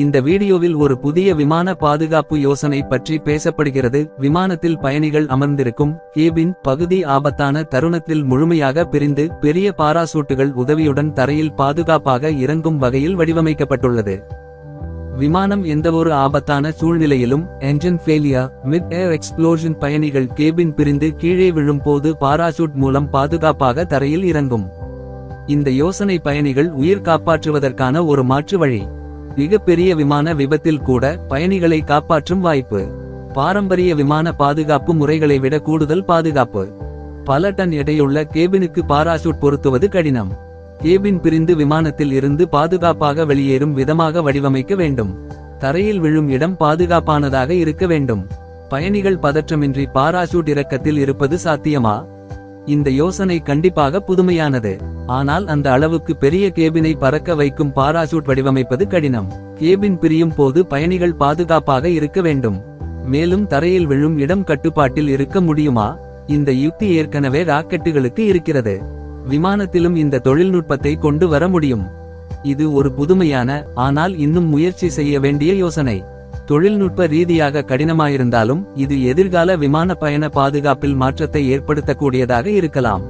இந்த வீடியோவில் ஒரு புதிய விமான பாதுகாப்பு யோசனை பற்றி பேசப்படுகிறது. விமானத்தில் பயணிகள் அமர்ந்திருக்கும் கேபின் பகுதி ஆபத்தான தருணத்தில் முழுமையாக பிரிந்து பெரிய பாராசூட்டுகள் உதவியுடன் தரையில் பாதுகாப்பாக இறங்கும் வகையில் வடிவமைக்கப்பட்டுள்ளது. விமானம் எந்தவொரு ஆபத்தான சூழ்நிலையிலும் என்ஜின் ஃபெயிலியர், மிட் ஏர் எக்ஸ்ப்ளோஷன், பயணிகள் கேபின் பிரிந்து கீழே விழும் போது பாராசூட் மூலம் பாதுகாப்பாக தரையில் இறங்கும். இந்த யோசனை பயணிகள் உயிர் காப்பாற்றுவதற்கான ஒரு மாற்று வழி. மிகப்பெரிய விமான விபத்தில் கூட பயணிகளை காப்பாற்றும் வாய்ப்பு. பாரம்பரிய விமான பாதுகாப்பு முறைகளை விட கூடுதல் பாதுகாப்பு. பல டன் எடையுள்ள கேபினுக்கு பாராசூட் பொருத்துவது கடினம். கேபின் பிரிந்து விமானத்தில் இருந்து பாதுகாப்பாக வெளியேறும் விதமாக வடிவமைக்க வேண்டும். தரையில் விழும் இடம் பாதுகாப்பானதாக இருக்க வேண்டும். பயணிகள் பதற்றமின்றி பாராசூட் இறக்கத்தில் இருப்பது சாத்தியமா? இந்த யோசனை கண்டிப்பாக புதுமையானது. ஆனால் அந்த அளவுக்கு பெரிய கேபினை பறக்க வைக்கும் பாராசூட் வடிவமைப்பது கடினம். கேபின் பிரியும் போது பயணிகள் பாதுகாப்பாக இருக்க வேண்டும். மேலும் தரையில் விழும் இடம் கட்டுப்பாட்டில் இருக்க முடியுமா? இந்த யுக்தி ஏற்கனவே ராக்கெட்டுகளுக்கு இருக்கிறது. விமானத்திலும் இந்த தொழில்நுட்பத்தை கொண்டு வர முடியும். இது ஒரு புதுமையான, ஆனால் இன்னும் முயற்சி செய்ய வேண்டிய யோசனை. தொழில்நுட்ப ரீதியாக கடினமாயிருந்தாலும் இது எதிர்கால விமான பயண பாதுகாப்பில் மாற்றத்தை ஏற்படுத்தக்கூடியதாக இருக்கலாம்.